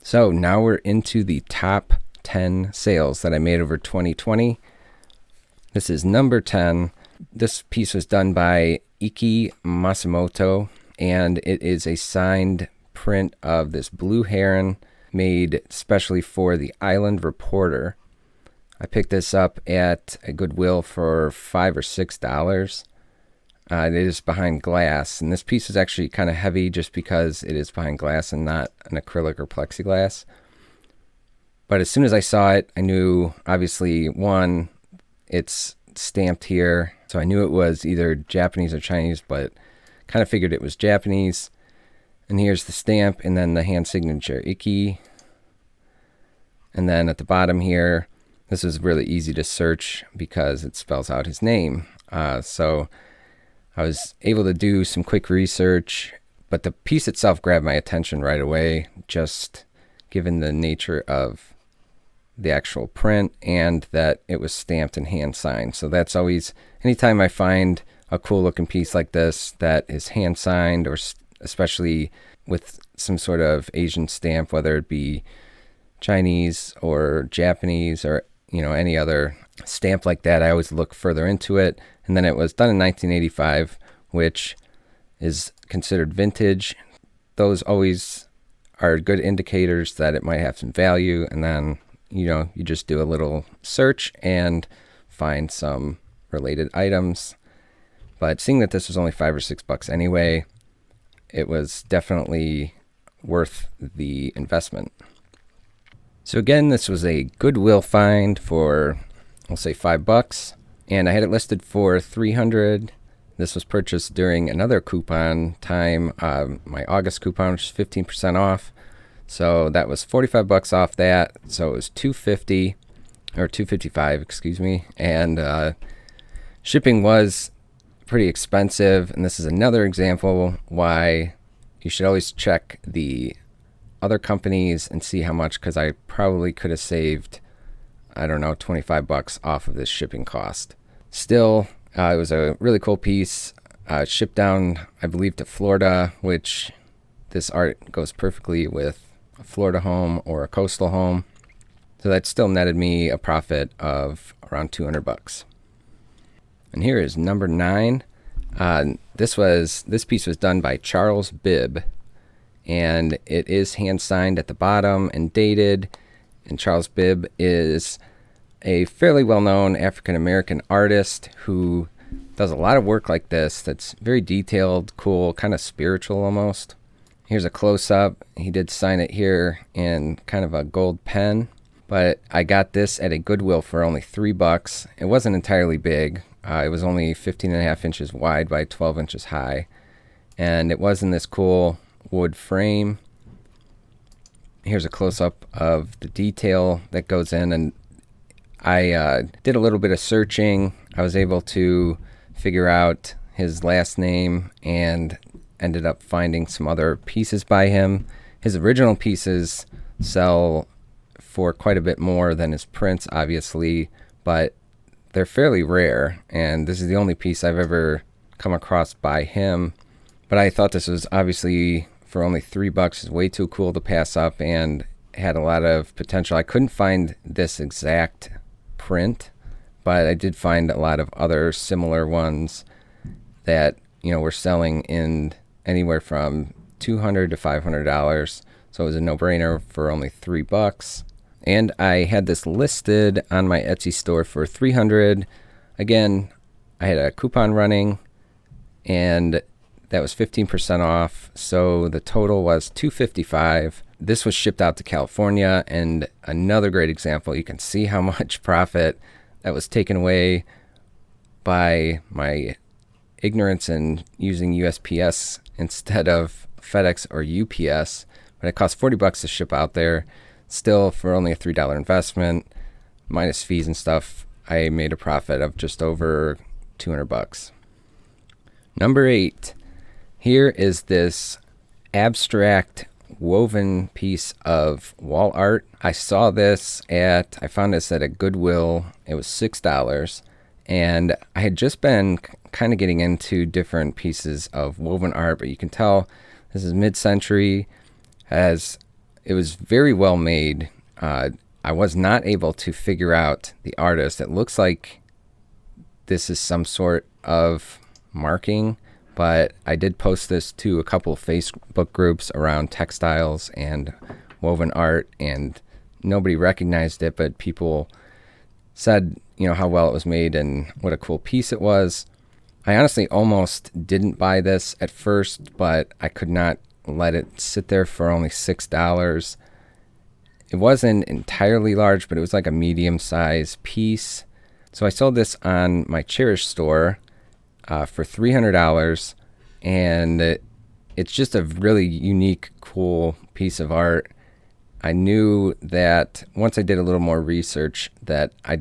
So now we're into the top 10 sales that I made over 2020. This is number 10. This piece was done by Iki Masumoto, and it is a signed print of this blue heron made specially for the Island Reporter. I picked this up at a Goodwill for $5 or $6. It is behind glass, and this piece is actually kind of heavy just because it is behind glass and not an acrylic or plexiglass. But as soon as I saw it, I knew, obviously, one, it's stamped here, so I knew it was either Japanese or Chinese, but kind of figured it was Japanese. And here's the stamp, and then the hand signature, Iki. And then at the bottom here, this is really easy to search because it spells out his name. So I was able to do some quick research, but the piece itself grabbed my attention right away, just given the nature of the actual print and that it was stamped and hand signed. So that's always, anytime I find a cool looking piece like this that is hand signed, or especially with some sort of Asian stamp, whether it be Chinese or Japanese or any other stamp like that, I always look further into it. And then it was done in 1985, which is considered vintage. Those always are good indicators that it might have some value. And then, you just do a little search and find some related items. But seeing that this was only $5 or $6 anyway, it was definitely worth the investment. So again, this was a Goodwill find for, we'll say $5, and I had it listed for $300. This was purchased during another coupon time, my August coupon, which is 15% off. So that was $45 off that. So it was $250 or $255, excuse me. And shipping was pretty expensive. And this is another example why you should always check the other companies and see how much, because I probably could have saved, $25 off of this shipping cost. Still, it was a really cool piece. Shipped down, I believe, to Florida, which this art goes perfectly with a Florida home or a coastal home. So that still netted me a profit of around $200. And here is number 9. This piece was done by Charles Bibb, and it is hand signed at the bottom and dated. And Charles Bibb is a fairly well-known African-American artist who does a lot of work like this that's very detailed, cool, kind of spiritual almost. Here's a close-up. He did sign it here in kind of a gold pen, but I got this at a Goodwill for only $3. It wasn't entirely big. It was only 15.5 inches wide by 12 inches high, and it was in this cool wood frame. Here's a close-up of the detail that goes in, and I did a little bit of searching. I was able to figure out his last name and ended up finding some other pieces by him. His original pieces sell for quite a bit more than his prints, obviously, but they're fairly rare, and this is the only piece I've ever come across by him. But I thought this was obviously, for only $3, is way too cool to pass up and had a lot of potential. I couldn't find this exact print, but I did find a lot of other similar ones that were selling in anywhere from $200 to $500. So it was a no-brainer for only $3. And I had this listed on my Etsy store for $300. Again, I had a coupon running, and that was 15% off. So the total was $255. This was shipped out to California, and another great example. You can see how much profit that was taken away by my ignorance in using USPS instead of FedEx or UPS. But it cost $40 to ship out there. Still, for only a $3 investment, minus fees and stuff, I made a profit of just over $200. Number 8. Here is this abstract woven piece of wall art. I found this at a Goodwill. It was $6. And I had just been kind of getting into different pieces of woven art, but you can tell this is mid-century. It It was very well made. I was not able to figure out the artist. It looks like this is some sort of marking, but I did post this to a couple of Facebook groups around textiles and woven art, and nobody recognized it, but people said, how well it was made and what a cool piece it was. I honestly almost didn't buy this at first, but I could not let it sit there for only $6. It wasn't entirely large, but it was like a medium-sized piece. So I sold this on my Cherish store for $300, and it's just a really unique, cool piece of art. I knew that once I did a little more research that I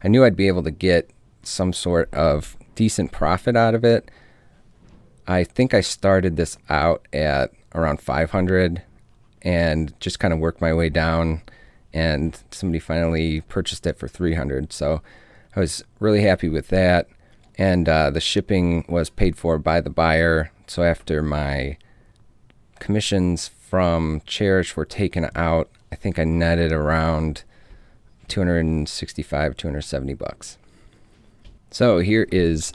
knew I'd be able to get some sort of decent profit out of it. I think I started this out at around $500 and just kind of worked my way down, and somebody finally purchased it for $300. So I was really happy with that. And the shipping was paid for by the buyer. So after my commissions from Cherish were taken out, I think I netted around $265, $270. So here is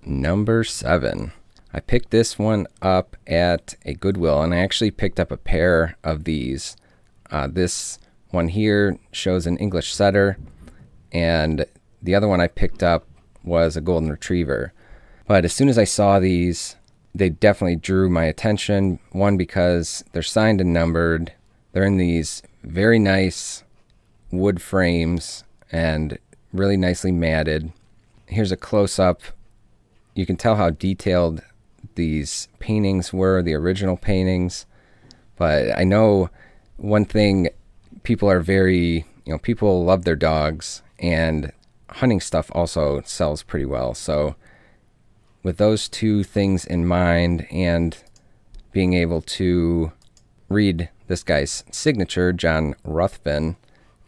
NumberSeven. I picked this one up at a Goodwill, and I actually picked up a pair of these. This one here shows an English setter, and the other one I picked up was a golden retriever. But as soon as I saw these, they definitely drew my attention. One, because they're signed and numbered. They're in these very nice wood frames and really nicely matted. Here's a close-up. You can tell how detailed these paintings were, the original paintings. But I know one thing, people are very, people love their dogs, and hunting stuff also sells pretty well. So with those two things in mind, and being able to read this guy's signature, John Ruthven,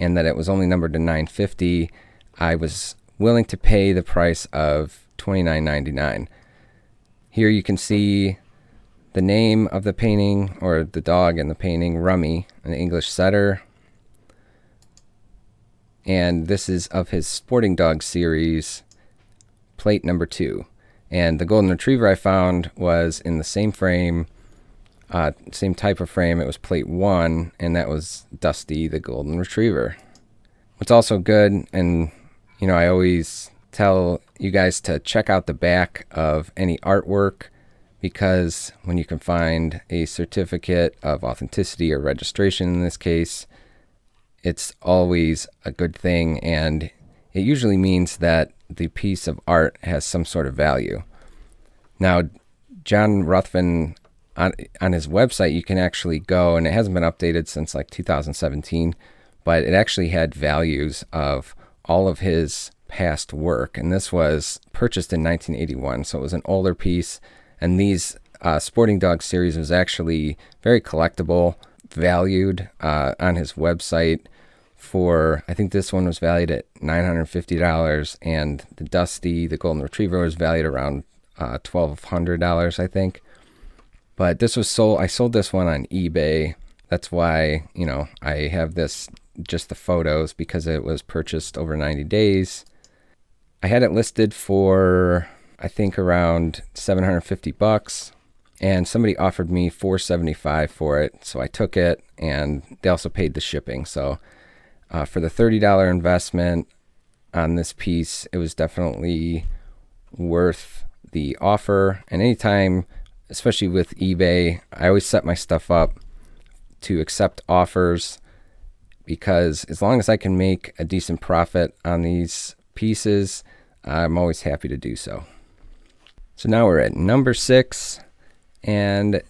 and that it was only numbered to 950, I was willing to pay the price of $29.99. Here you can see the name of the painting, or the dog in the painting, Rummy, an English setter. And this is of his sporting dog series, plate number 2. And the golden retriever I found was in the same frame, same type of frame. It was plate 1, and that was Dusty, the golden retriever. What's also good, and I always tell you guys to check out the back of any artwork, because when you can find a certificate of authenticity or registration in this case, it's always a good thing, and it usually means that the piece of art has some sort of value. Now, John Ruthven, on his website, you can actually go, and it hasn't been updated since like 2017, but it actually had values of all of his past work, and this was purchased in 1981, so it was an older piece. And these sporting dog series was actually very collectible, valued on his website for, I think this one was valued at $950, and the Dusty, the golden retriever, was valued around $1,200, I think. But this was sold. I sold this one on eBay. That's why I have this, just the photos, because it was purchased over 90 days. I had it listed for, I think, around $750, and somebody offered me $475 for it, so I took it, and they also paid the shipping. So for the $30 investment on this piece, it was definitely worth the offer. And anytime, especially with eBay, I always set my stuff up to accept offers, because as long as I can make a decent profit on these pieces, I'm always happy to do so. So now we're at NumberSix, and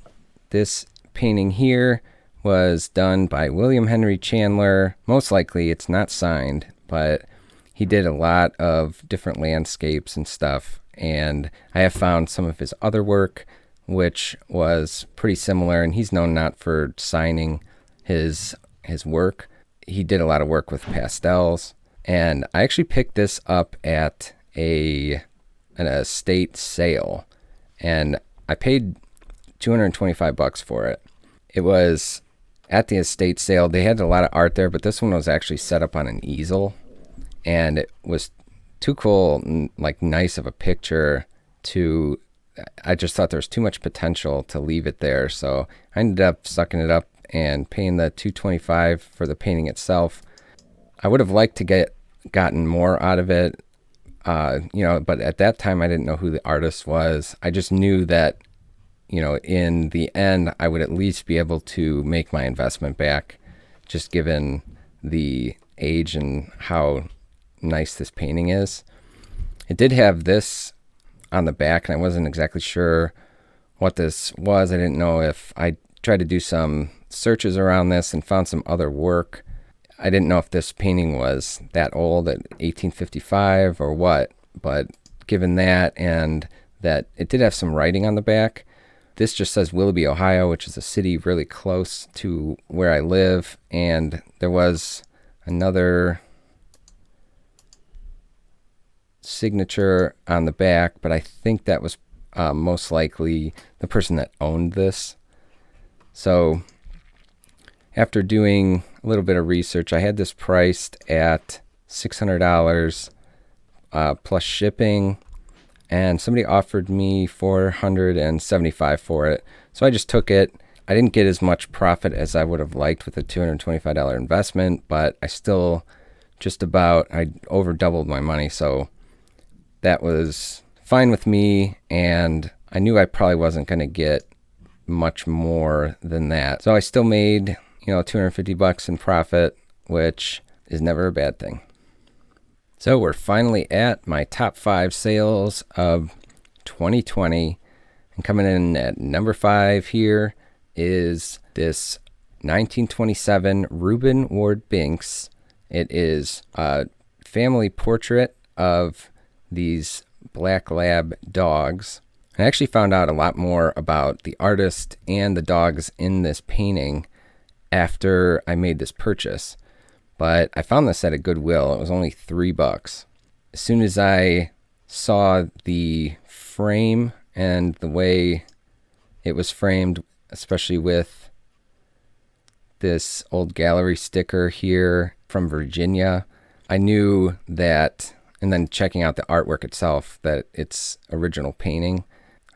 this painting here was done by William Henry Chandler. Most likely it's not signed, but he did a lot of different landscapes and stuff, and I have found some of his other work which was pretty similar, and he's known not for signing his work. He did a lot of work with pastels, and I actually picked this up at an estate sale, and I paid $225 for it. It was at the estate sale, they had a lot of art there, but this one was actually set up on an easel, and it was too cool and like nice of a picture to, I just thought there was too much potential to leave it there. So I ended up sucking it up and paying the $225 for the painting itself. I would have liked to gotten more out of it, but at that time I didn't know who the artist was. I just knew that, in the end, I would at least be able to make my investment back, just given the age and how nice this painting is. It did have this on the back, and I wasn't exactly sure what this was. I didn't know if I tried to do some searches around this and found some other work. I didn't know if this painting was that old, at 1855 or what, but given that and that it did have some writing on the back, this just says Willoughby, Ohio, which is a city really close to where I live, and there was another signature on the back, but I think that was most likely the person that owned this. So after doing a little bit of research, I had this priced at $600 plus shipping, and somebody offered me $475 for it. So I just took it. I didn't get as much profit as I would have liked with a $225 investment, but I still I over doubled my money. So that was fine with me, and I knew I probably wasn't going to get much more than that. So I still made, $250 in profit, which is never a bad thing. So we're finally at my top 5 sales of 2020, and coming in at number 5 here is this 1927 Reuben Ward Binks. It is a family portrait of these black lab dogs. I actually found out a lot more about the artist and the dogs in this painting after I made this purchase, but I found this at a Goodwill. It was only $3. As soon as I saw the frame and the way it was framed, especially with this old gallery sticker here from Virginia, I knew that, and then checking out the artwork itself, that it's original painting.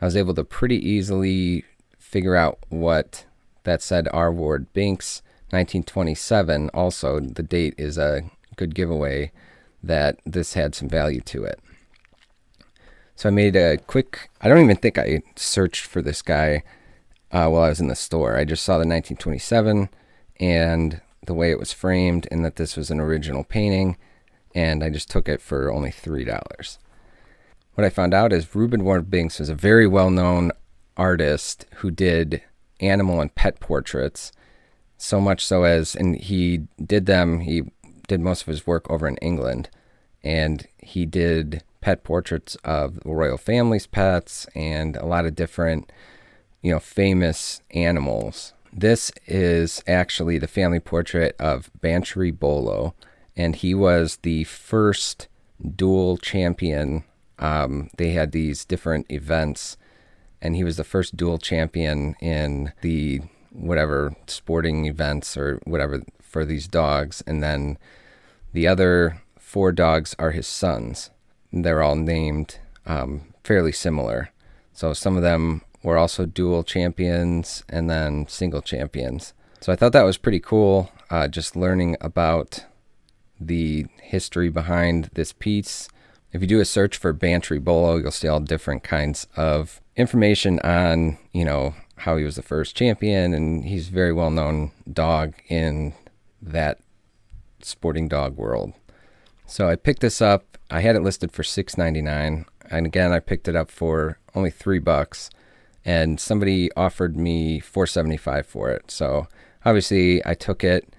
I was able to pretty easily figure out what that said. R. Ward Binks, 1927. Also, the date is a good giveaway that this had some value to it. So I made a quick, I don't even think I searched for this guy while I was in the store. I just saw the 1927 and the way it was framed, and that this was an original painting, and I just took it for only $3. What I found out is Reuben Ward Binks was a very well-known artist who did animal and pet portraits, so much so and he did most of his work over in England, and he did pet portraits of the royal family's pets and a lot of different, famous animals. This is actually the family portrait of Bantry Bolo, and he was the first dual champion. They had these different events, and he was the first dual champion in the whatever sporting events or whatever for these dogs. And then the other 4 dogs are his sons. They're all named fairly similar. So some of them were also dual champions and then single champions. So I thought that was pretty cool, just learning about the history behind this piece. If you do a search for Bantry Bolo, you'll see all different kinds of information on, how he was the first champion, and he's a very well-known dog in that sporting dog world. So I picked this up. I had it listed for $6.99, and again, I picked it up for only $3, and somebody offered me $4.75 for it. So obviously, I took it.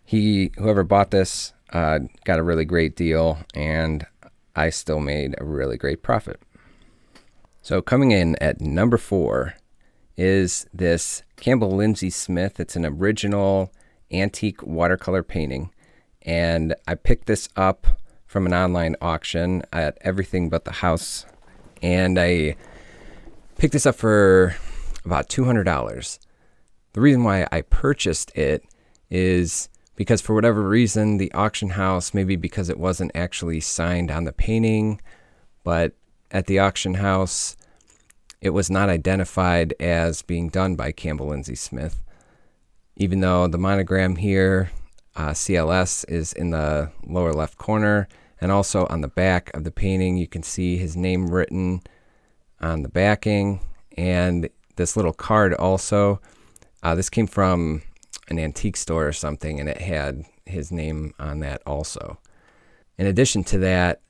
Whoever bought this got a really great deal, and I still made a really great profit. So coming in at number 4 is this Campbell Lindsay Smith. It's an original antique watercolor painting, and I picked this up from an online auction at Everything But the House, and I picked this up for about $200. The reason why I purchased it is because for whatever reason, the auction house, maybe because it wasn't actually signed on the painting, but at the auction house, it was not identified as being done by Campbell Lindsay Smith, even though the monogram here, CLS, is in the lower left corner, and also on the back of the painting, you can see his name written on the backing, and this little card also. This came from an antique store or something, and it had his name on that also. In addition to that,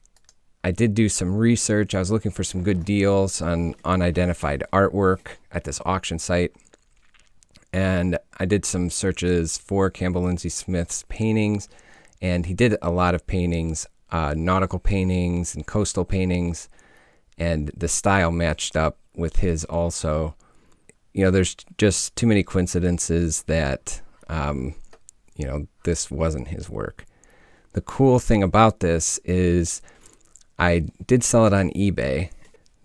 I did do some research. I was looking for some good deals on unidentified artwork at this auction site. And I did some searches for Campbell Lindsay Smith's paintings. And he did a lot of paintings, nautical paintings and coastal paintings. And the style matched up with his also. There's just too many coincidences that, this wasn't his work. The cool thing about this is I did sell it on eBay.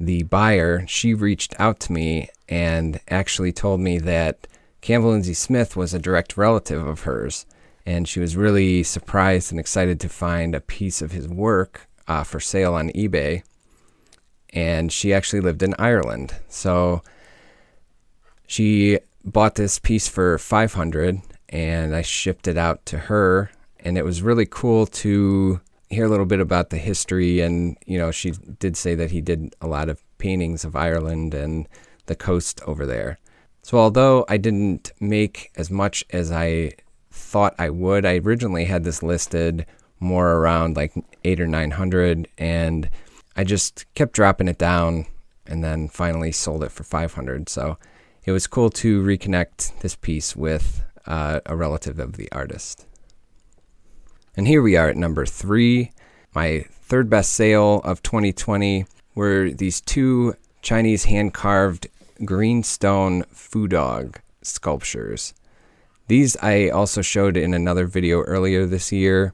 The buyer, she reached out to me and actually told me that Campbell Lindsay Smith was a direct relative of hers, and she was really surprised and excited to find a piece of his work for sale on eBay. And she actually lived in Ireland, so she bought this piece for $500, and I shipped it out to her. And it was really cool to hear a little bit about the history. And, she did say that he did a lot of paintings of Ireland and the coast over there. So although I didn't make as much as I thought I would, I originally had this listed more around like 800 or 900, and I just kept dropping it down and then finally sold it for 500. So it was cool to reconnect this piece with a relative of the artist. And here we are at number 3. My third best sale of 2020 were these 2 Chinese hand-carved greenstone foo dog sculptures. These I also showed in another video earlier this year,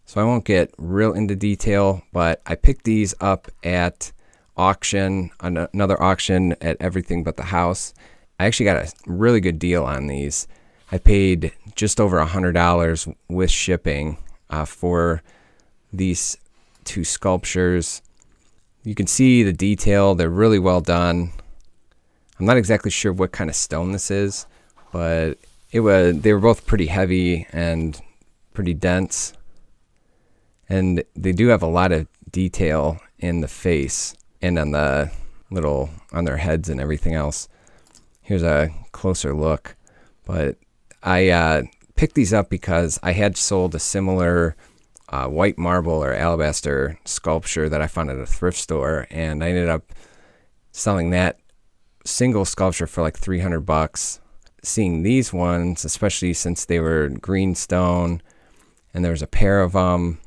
so I won't get real into detail, but I picked these up at auction, another auction at Everything But the House. I actually got a really good deal on these. I paid just over $100 with shipping for these 2 sculptures. You can see the detail. They're really well done. I'm not exactly sure what kind of stone this is, but they were both pretty heavy and pretty dense. And they do have a lot of detail in the face and on their heads and everything else. Here's a closer look. But I picked these up because I had sold a similar white marble or alabaster sculpture that I found at a thrift store, and I ended up selling that single sculpture for like $300. Seeing these ones, especially since they were greenstone and there was a pair of them,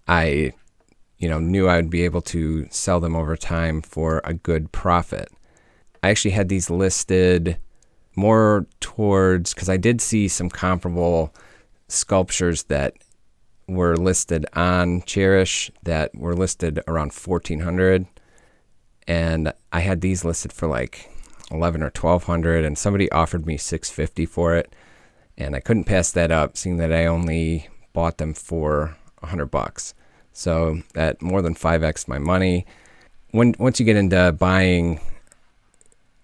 I knew I would be able to sell them over time for a good profit. I actually had these listed more towards, because I did see some comparable sculptures that were listed on Cherish that were listed around $1,400, and I had these listed for like $1,100 or $1,200, and somebody offered me $650 for it, and I couldn't pass that up, seeing that I only bought them for $100. So that more than 5x my money. Once you get into buying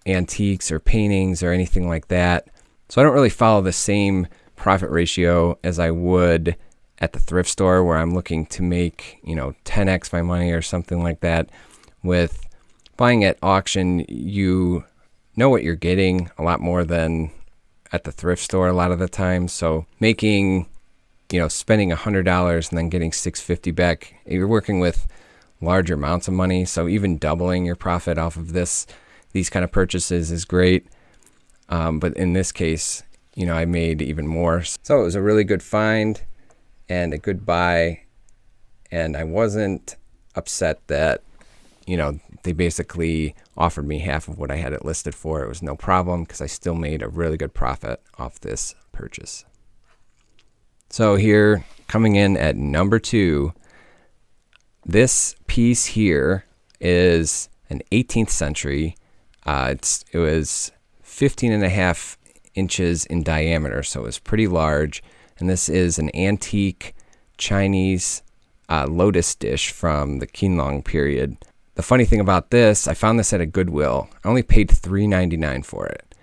antiques or paintings or anything like that, so I don't really follow the same profit ratio as I would at the thrift store, where I'm looking to make 10x my money or something like that. With buying at auction, you know what you're getting a lot more than at the thrift store a lot of the time. So making spending $100 and then getting $650 back, you're working with larger amounts of money. So even doubling your profit off of these kind of purchases is great. But in this case, I made even more. So it was a really good find and a good buy. And I wasn't upset that, they basically offered me half of what I had it listed for. It was no problem because I still made a really good profit off this purchase. So here, coming in at number 2, this piece here is an 18th century. It was 15.5 inches in diameter, so it was pretty large. And this is an antique Chinese lotus dish from the Qianlong period. The funny thing about this, I found this at a Goodwill. I only paid $3.99 for it.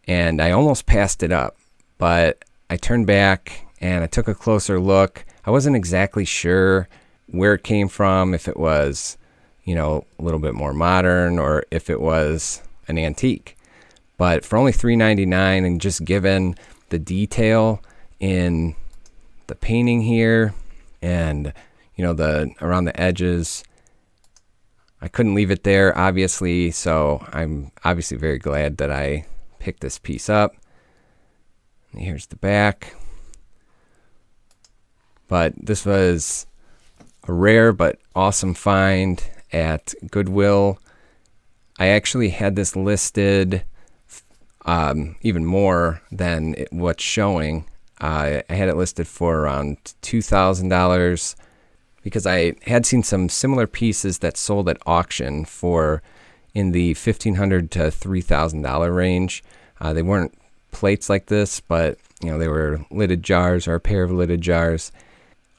And I almost passed it up, but I turned back and I took a closer look. I wasn't exactly sure where it came from, if it was, a little bit more modern or if it was an antique. But for only $3.99, and just given the detail in the painting here and, the around the edges, I couldn't leave it there, obviously. So I'm obviously very glad that I picked this piece up. And here's the back. But this was a rare but awesome find at Goodwill. I actually had this listed even more than what's showing. I had it listed for around $2,000 because I had seen some similar pieces that sold at auction for in the $1,500 to $3,000 range. They weren't plates like this, but they were lidded jars or a pair of lidded jars.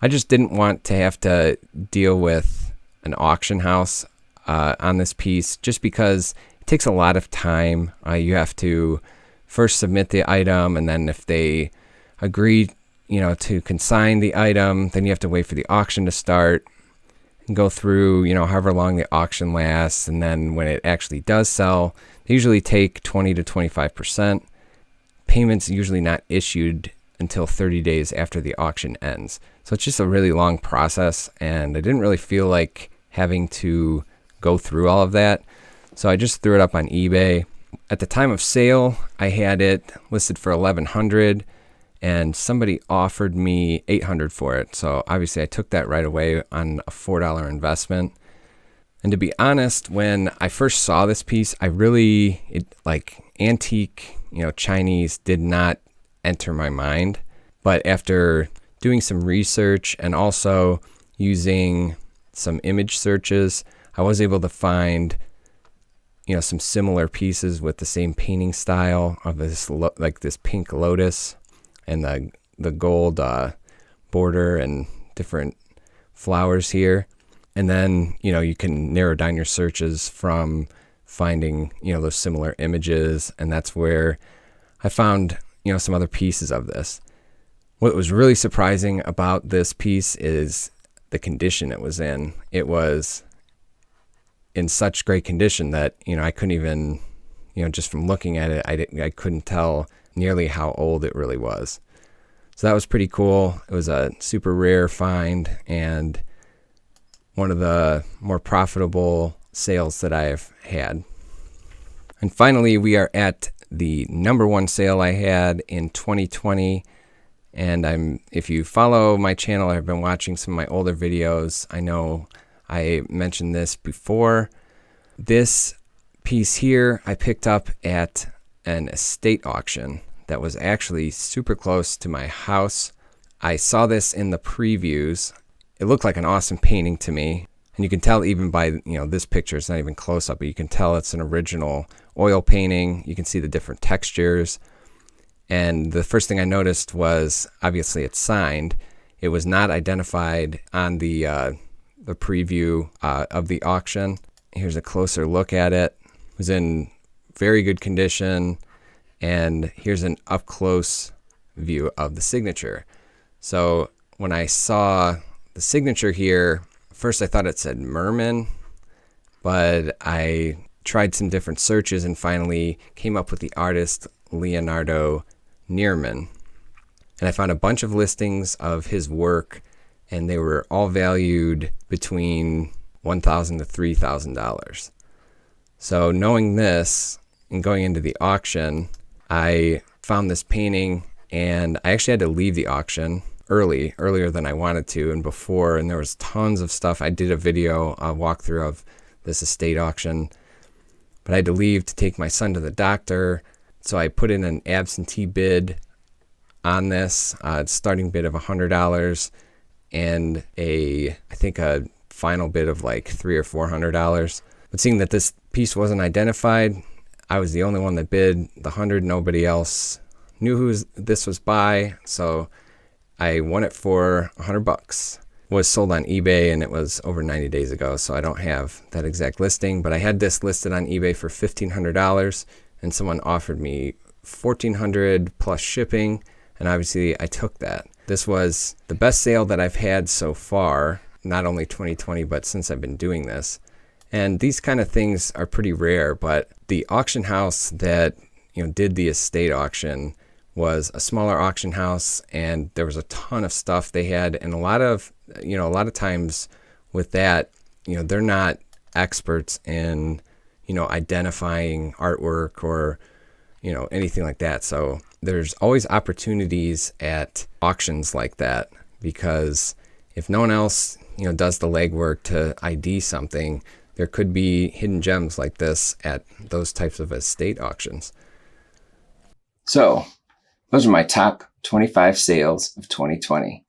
I just didn't want to have to deal with an auction house on this piece, just because it takes a lot of time. You have to first submit the item, and then if they agree, to consign the item, then you have to wait for the auction to start and go through, however long the auction lasts. And then when it actually does sell, they usually take 20 to 25%. Payments usually not issued until 30 days after the auction ends. So it's just a really long process, and I didn't really feel like having to go through all of that. So I just threw it up on eBay. At the time of sale, I had it listed for $1,100, and somebody offered me $800 for it. So obviously I took that right away on a $4 investment. And to be honest, when I first saw this piece, antique, Chinese did not enter my mind. But after doing some research and also using some image searches, I was able to find, some similar pieces with the same painting style of this, this pink lotus and the gold border and different flowers here. And then, you can narrow down your searches from finding, those similar images. And that's where I found, some other pieces of this. What was really surprising about this piece is the condition it was in. It was in such great condition that, I couldn't even, just from looking at it, I couldn't tell nearly how old it really was. So that was pretty cool. It was a super rare find and one of the more profitable sales that I've had. And finally, we are at the NumberOne sale I had in 2020. And if you follow my channel or have been watching some of my older videos, I know I mentioned this before. This piece here I picked up at an estate auction that was actually super close to my house. I saw this in the previews. It looked like an awesome painting to me. And you can tell even by, this picture, it's not even close up, but you can tell it's an original oil painting. You can see the different textures. And the first thing I noticed was, obviously it's signed. It was not identified on the preview of the auction. Here's a closer look at it. It was in very good condition. And here's an up close view of the signature. So when I saw the signature here, first I thought it said Merman, but I tried some different searches and finally came up with the artist Leonardo Neerman. And I found a bunch of listings of his work, and they were all valued between $1,000 to $3,000. So knowing this and going into the auction, I found this painting, and I actually had to leave the auction earlier than I wanted to and before, and there was tons of stuff. I did a video, a walkthrough of this estate auction, but I had to leave to take my son to the doctor. So I put in an absentee bid on this, starting bid of $100 and I think a final bid of like $300 or $400. But seeing that this piece wasn't identified, I was the only one that bid the 100. Nobody else knew who this was by, so I won it for $100. Was sold on eBay, and it was over 90 days ago, so I don't have that exact listing, but I had this listed on eBay for $1,500, and someone offered me $1,400 plus shipping, and obviously I took that. This was the best sale that I've had so far, not only 2020, but since I've been doing this. And these kind of things are pretty rare, but the auction house that did the estate auction was a smaller auction house, and there was a ton of stuff they had, and a lot of times with that, they're not experts in identifying artwork or anything like that. So there's always opportunities at auctions like that, because if no one else does the legwork to ID something, there could be hidden gems like this at those types of estate auctions. So those are my top 25 sales of 2020.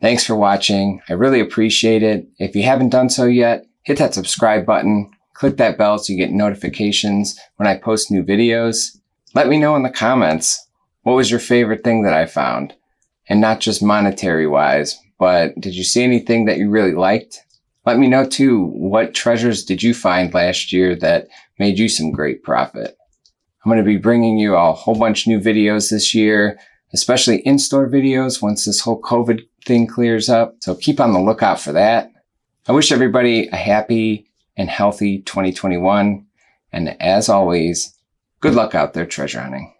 Thanks for watching. I really appreciate it. If you haven't done so yet, hit that subscribe button, click that bell so you get notifications when I post new videos. Let me know in the comments, what was your favorite thing that I found? And not just monetary wise, but did you see anything that you really liked? Let me know too, what treasures did you find last year that made you some great profit? I'm going to be bringing you a whole bunch new videos this year, especially in-store videos once this whole COVID thing clears up. So keep on the lookout for that. I wish everybody a happy and healthy 2021. And as always, good luck out there treasure hunting.